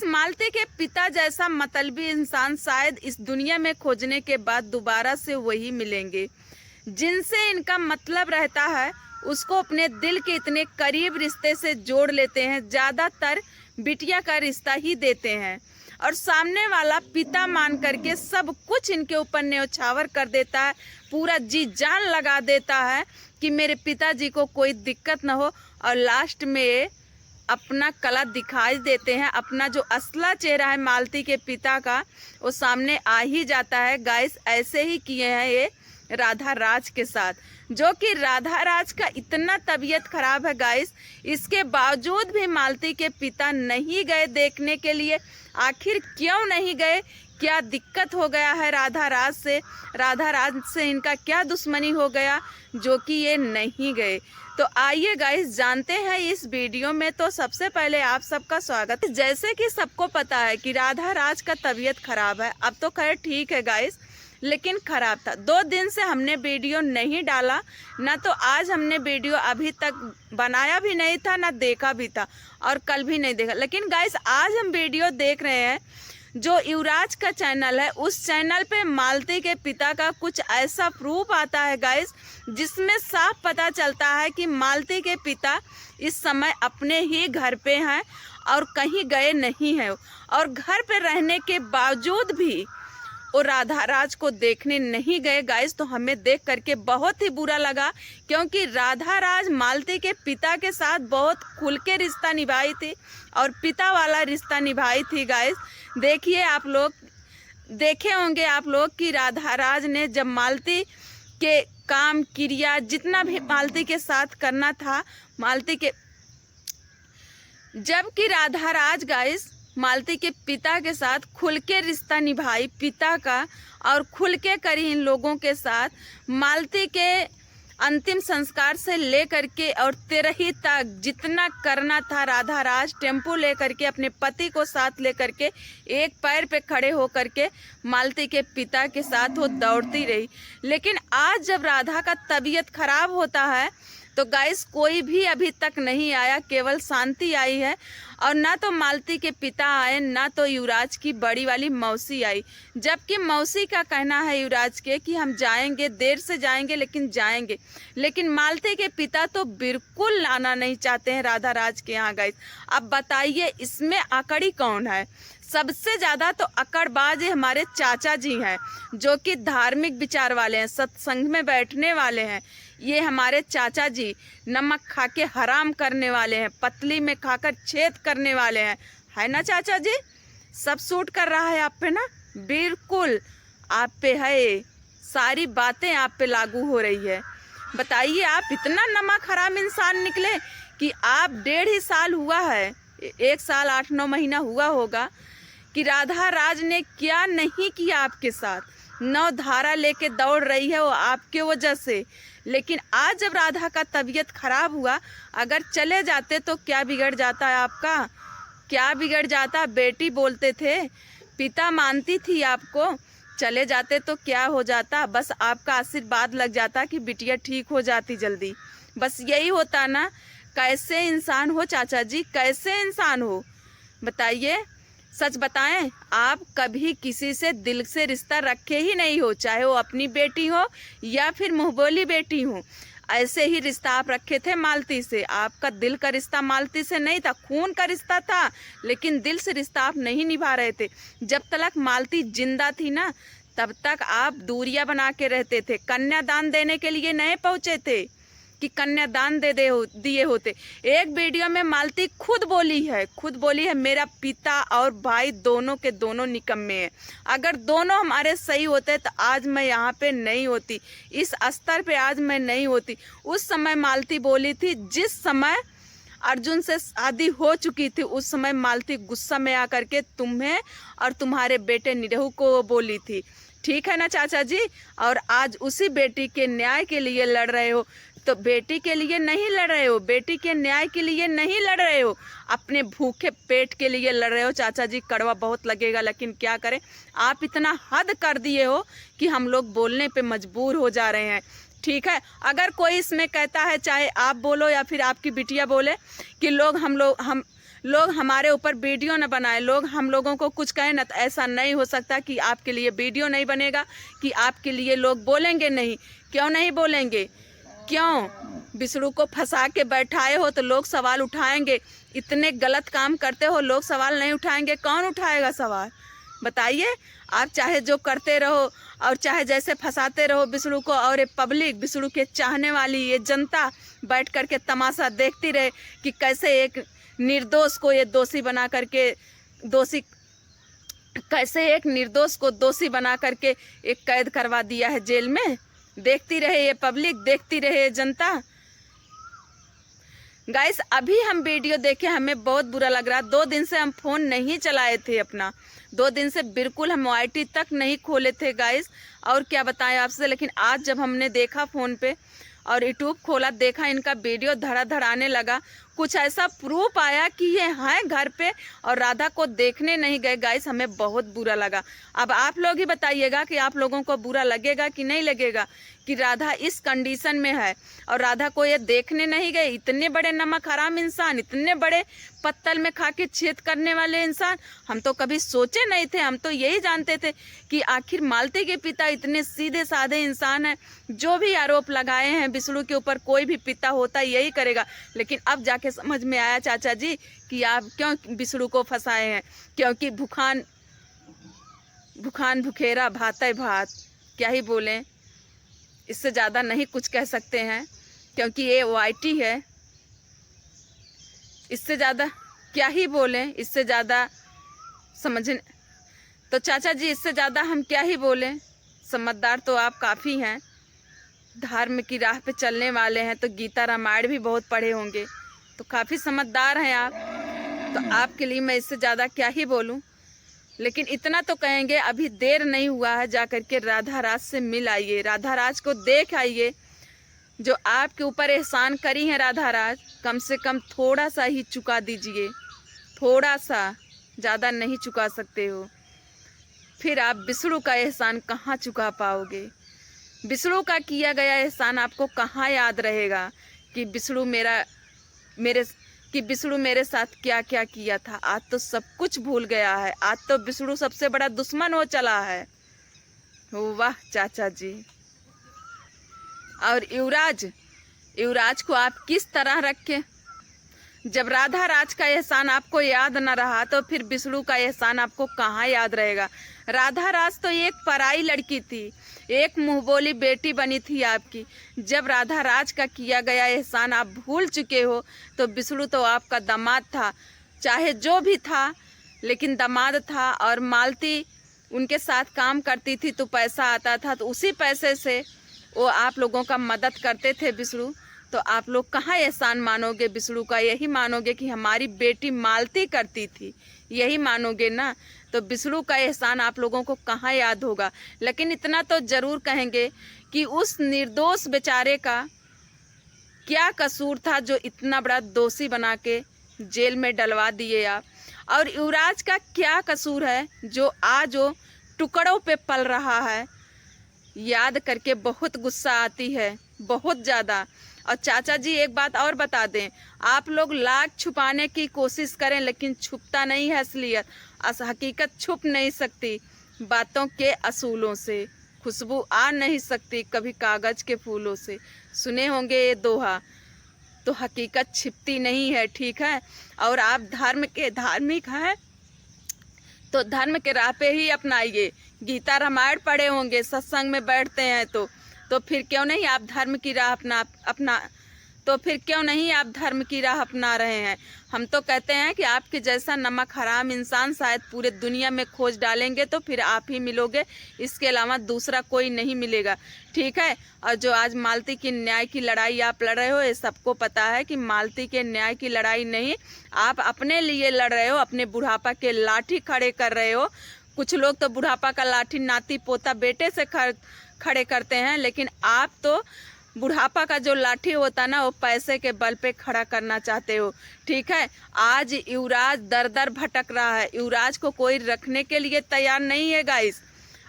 मालती के पिता जैसा मतलबी इंसान शायद इस दुनिया में खोजने के बाद दोबारा से वही मिलेंगे। जिनसे इनका मतलब रहता है उसको अपने दिल के इतने करीब रिश्ते से जोड़ लेते हैं। ज़्यादातर बिटिया का रिश्ता ही देते हैं और सामने वाला पिता मान करके सब कुछ इनके ऊपर न्यौछावर कर देता है, पूरा जी जान लगा देता है कि मेरे पिताजी को कोई दिक्कत ना हो। और लास्ट में अपना कला दिखाई देते हैं, अपना जो असला चेहरा है मालती के पिता का वो सामने आ ही जाता है। गाइस ऐसे ही किए हैं ये राधा राज के साथ, जो कि राधा राज का इतना तबीयत खराब है गाइस, इसके बावजूद भी मालती के पिता नहीं गए देखने के लिए। आखिर क्यों नहीं गए? क्या दिक्कत हो गया है राधा राज से? राधा राज से इनका क्या दुश्मनी हो गया जो कि ये नहीं गए? तो आइए गाइस जानते हैं इस वीडियो में। तो सबसे पहले आप सबका स्वागत है। जैसे कि सबको पता है कि राधा राज का तबीयत खराब है, अब तो खैर ठीक है गाइस, लेकिन खराब था। 2 दिन से हमने वीडियो नहीं डाला, ना तो आज हमने वीडियो अभी तक बनाया भी नहीं था, ना देखा भी था, और कल भी नहीं देखा। लेकिन गाइस आज हम वीडियो देख रहे हैं जो युवराज का चैनल है, उस चैनल पे मालती के पिता का कुछ ऐसा प्रूफ आता है गाइस, जिसमें साफ पता चलता है कि मालती के पिता इस समय अपने ही घर पे हैं और कहीं गए नहीं हैं। और घर पे रहने के बावजूद भी वो राधा राज को देखने नहीं गए गाइस। तो हमें देख करके बहुत ही बुरा लगा, क्योंकि राधा राज मालती के पिता के साथ बहुत खुल के रिश्ता निभाई थी और पिता वाला रिश्ता निभाई थी गाइस। देखिए आप लोग, देखे होंगे आप लोग कि राधा राज ने जब मालती के काम क्रिया जितना भी मालती के साथ करना था, मालती के जबकि राधा राज गाइस मालती के पिता के साथ खुल के रिश्ता निभाई पिता का, और खुल के करी इन लोगों के साथ। मालती के अंतिम संस्कार से लेकर के और तेरही तक जितना करना था, राधा राज टेम्पो लेकर के अपने पति को साथ लेकर के एक पैर पे खड़े होकर के मालती के पिता के साथ वो दौड़ती रही। लेकिन आज जब राधा का तबीयत खराब होता है तो गाइस कोई भी अभी तक नहीं आया, केवल शांति आई है। और ना तो मालती के पिता आए, ना तो युवराज की बड़ी वाली मौसी आई। जबकि मौसी का कहना है युवराज के कि हम जाएंगे, देर से जाएंगे लेकिन जाएंगे। लेकिन मालती के पिता तो बिल्कुल आना नहीं चाहते हैं राधा राज के यहाँ गाइस। अब बताइए इसमें आकड़ी कौन है? सबसे ज़्यादा तो अकड़बाज हमारे चाचा जी हैं, जो कि धार्मिक विचार वाले हैं, सत्संग में बैठने वाले हैं। ये हमारे चाचा जी नमक खा के हराम करने वाले हैं, पतली में खाकर छेद करने वाले हैं, है ना चाचा जी? सब सूट कर रहा है आप पे ना? बिल्कुल आप पे है, सारी बातें आप पे लागू हो रही है। बताइए आप इतना नमक हराम इंसान निकले कि आप 1.5 साल हुआ है, 1 साल 8-9 महीना हुआ होगा कि राधा राज ने क्या नहीं किया आपके साथ। 9 धारा लेके दौड़ रही है वो आपके वजह से। लेकिन आज जब राधा का तबीयत खराब हुआ, अगर चले जाते तो क्या बिगड़ जाता है आपका? क्या बिगड़ जाता? बेटी बोलते थे, पिता मानती थी आपको, चले जाते तो क्या हो जाता? बस आपका आशीर्वाद लग जाता कि बिटिया ठीक हो जाती जल्दी, बस यही होता ना। कैसे इंसान हो चाचा जी, कैसे इंसान हो? बताइए, सच बताएं, आप कभी किसी से दिल से रिश्ता रखे ही नहीं हो, चाहे वो अपनी बेटी हो या फिर मुंहबोली बेटी हो। ऐसे ही रिश्ता आप रखे थे मालती से। आपका दिल का रिश्ता मालती से नहीं था, खून का रिश्ता था, लेकिन दिल से रिश्ता आप नहीं निभा रहे थे। जब तक मालती जिंदा थी ना, तब तक आप दूरियां बना के रहते थे। कन्यादान देने के लिए नहीं पहुंचे थे कि कन्यादान दिए होते। एक वीडियो में मालती खुद बोली है मेरा पिता और भाई दोनों के दोनों निकम्मे हैं। अगर दोनों हमारे सही होते तो आज मैं यहाँ पे नहीं होती, इस स्तर पे आज मैं नहीं होती। उस समय मालती बोली थी, जिस समय अर्जुन से शादी हो चुकी थी, उस समय मालती गुस्सा में आकर के तुम्हें और तुम्हारे बेटे निरहु को बोली थी। ठीक है ना चाचा जी? और आज उसी बेटी के न्याय के लिए लड़ रहे हो। तो बेटी के लिए नहीं लड़ रहे हो, बेटी के न्याय के लिए नहीं लड़ रहे हो, अपने भूखे पेट के लिए लड़ रहे हो। चाचा जी कड़वा बहुत लगेगा, लेकिन क्या करें, आप इतना हद कर दिए हो कि हम लोग बोलने पे मजबूर हो जा रहे हैं। ठीक है, अगर कोई इसमें कहता है, चाहे आप बोलो या फिर आपकी बिटिया बोले, कि हम लोग हमारे ऊपर वीडियो न बनाए, लोग हम लोगों को कुछ कहें ना, तो ऐसा नहीं हो सकता कि आपके लिए वीडियो नहीं बनेगा, कि आपके लिए लोग बोलेंगे नहीं। क्यों नहीं बोलेंगे? क्यों? बिसड़ू को फंसा के बैठाए हो तो लोग सवाल उठाएंगे। इतने गलत काम करते हो, लोग सवाल नहीं उठाएंगे? कौन उठाएगा सवाल? बताइए। आप चाहे जो करते रहो और चाहे जैसे फंसाते रहो बिसड़ू को, और ये पब्लिक, बिसड़ू के चाहने वाली ये जनता बैठ करके तमाशा देखती रहे कि कैसे एक निर्दोष को ये दोषी बना करके कैसे एक निर्दोष को दोषी बना करके एक कैद करवा दिया है जेल में। देखती रहे ये पब्लिक, देखती रहे ये जनता। गाइस, अभी हम वीडियो देखे, हमें बहुत बुरा लग रहा। 2 दिन से हम फ़ोन नहीं चलाए थे अपना, 2 दिन से बिल्कुल हम YT तक नहीं खोले थे गाइस। और क्या बताएं आपसे, लेकिन आज जब हमने देखा फ़ोन पे और यूट्यूब खोला, देखा इनका वीडियो धड़ाधड़ आने लगा, कुछ ऐसा प्रूफ आया कि ये हैं घर पे और राधा को देखने नहीं गए। गाइस, हमें बहुत बुरा लगा। अब आप लोग ही बताइएगा कि आप लोगों को बुरा लगेगा कि नहीं लगेगा कि राधा इस कंडीशन में है और राधा को ये देखने नहीं गए। इतने बड़े नमक हराम इंसान, इतने बड़े पत्तल में खा के छेद करने वाले इंसान हम तो कभी सोचे नहीं थे। हम तो यही जानते थे कि आखिर मालती के पिता इतने सीधे साधे इंसान हैं, जो भी आरोप लगाए हैं बिसड़ू के ऊपर, कोई भी पिता होता यही करेगा। लेकिन अब जाके समझ में आया चाचा जी कि आप क्यों बिसड़ू को फंसाए हैं, क्योंकि भूखान भुखेरा भात है भात। क्या ही बोलें, इससे ज़्यादा नहीं कुछ कह सकते हैं, क्योंकि ये YT है। इससे ज़्यादा क्या ही बोलें, इससे ज़्यादा समझने तो चाचा जी, इससे ज़्यादा हम क्या ही बोलें। समझदार तो आप काफ़ी हैं, धर्म की राह पे चलने वाले हैं, तो गीता रामायण भी बहुत पढ़े होंगे, तो काफ़ी समझदार हैं आप। तो आपके लिए मैं इससे ज़्यादा क्या ही बोलूं। लेकिन इतना तो कहेंगे, अभी देर नहीं हुआ है, जा करके राधा राज से मिल आइए, राधा राज को देख आइए। जो आपके ऊपर एहसान करी है राधा राज, कम से कम थोड़ा सा ही चुका दीजिए, थोड़ा सा, ज़्यादा नहीं चुका सकते हो। फिर आप बिसड़ू का एहसान कहाँ चुका पाओगे? बिसड़ू का किया गया एहसान आपको कहाँ याद रहेगा कि बिसड़ू मेरे साथ क्या क्या किया था। आज तो सब कुछ भूल गया है, आज तो बिसड़ू सबसे बड़ा दुश्मन हो चला है। वाह चाचा जी। और युवराज को आप किस तरह रखे? जब राधा राज का एहसान आपको याद न रहा, तो फिर बिसड़ू का एहसान आपको कहाँ याद रहेगा? राधा राज तो एक पराई लड़की थी, एक मुंहबोली बेटी बनी थी आपकी। जब राधा राज का किया गया एहसान आप भूल चुके हो, तो बिसड़ू तो आपका दामाद था, चाहे जो भी था, लेकिन दामाद था। और मालती उनके साथ काम करती थी, तो पैसा आता था, तो उसी पैसे से वो आप लोगों का मदद करते थे बिसड़ू। तो आप लोग कहाँ एहसान मानोगे बिसड़ू का? यही मानोगे कि हमारी बेटी मालती करती थी, यही मानोगे ना? तो बिसड़ू का एहसान आप लोगों को कहाँ याद होगा? लेकिन इतना तो ज़रूर कहेंगे कि उस निर्दोष बेचारे का क्या कसूर था जो इतना बड़ा दोषी बना के जेल में डलवा दिए आप? और युवराज का क्या कसूर है जो आज वो टुकड़ों पे पल रहा है? याद करके बहुत गुस्सा आती है, बहुत ज़्यादा। और चाचा जी एक बात और बता दें, आप लोग लाख छुपाने की कोशिश करें, लेकिन छुपता नहीं है असलियत। हकीकत छुप नहीं सकती बातों के असूलों से, खुशबू आ नहीं सकती कभी कागज़ के फूलों से। सुने होंगे ये दोहा, तो हकीकत छिपती नहीं है, ठीक है? और आप धर्म के धार्मिक हैं, तो धर्म के राह पे ही अपनाइए। गीता रामायण पढ़े होंगे, सत्संग में बैठते हैं, तो फिर क्यों नहीं आप धर्म की राह अपना रहे हैं? हम तो कहते हैं कि आपके जैसा नमक हराम इंसान शायद पूरे दुनिया में खोज डालेंगे तो फिर आप ही मिलोगे, इसके अलावा दूसरा कोई नहीं मिलेगा, ठीक है? और जो आज मालती की न्याय की लड़ाई आप लड़ रहे हो, ये सबको पता है कि मालती के न्याय की लड़ाई नहीं, आप अपने लिए लड़ रहे हो, अपने बुढ़ापा के लाठी खड़े कर रहे हो। कुछ लोग तो बुढ़ापा का लाठी नाती पोता बेटे से खड़े करते हैं, लेकिन आप तो बुढ़ापा का जो लाठी होता ना, वो पैसे के बल पे खड़ा करना चाहते हो, ठीक है? आज युवराज दर दर भटक रहा है, युवराज को कोई रखने के लिए तैयार नहीं है गाइस।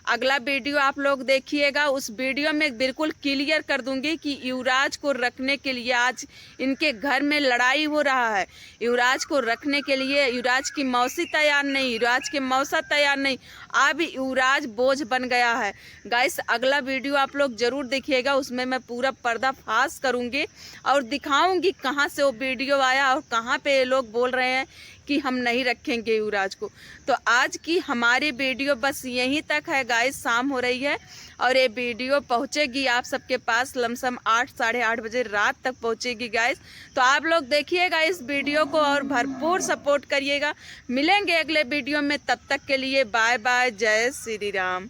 अगला वीडियो आप लोग देखिएगा, उस वीडियो में बिल्कुल क्लियर कर दूंगी कि युवराज को रखने के लिए आज इनके घर में लड़ाई हो रहा है। युवराज को रखने के लिए युवराज की मौसी तैयार नहीं, युवराज के मौसा तैयार नहीं, अब युवराज बोझ बन गया है। गाइस अगला वीडियो आप लोग जरूर देखिएगा, उसमें मैं पूरा पर्दाफाश करूंगी और दिखाऊंगी कहाँ से वो वीडियो आया और कहाँ पे ये लोग बोल रहे हैं कि हम नहीं रखेंगे युवराज को। तो आज की हमारी वीडियो बस यहीं तक है गाइस। शाम हो रही है और ये वीडियो पहुंचेगी आप सबके पास लमसम 8 साढ़े 8 बजे रात तक पहुंचेगी गाइस। तो आप लोग देखिएगा इस वीडियो को और भरपूर सपोर्ट करिएगा। मिलेंगे अगले वीडियो में, तब तक के लिए बाय बाय, जय श्री राम।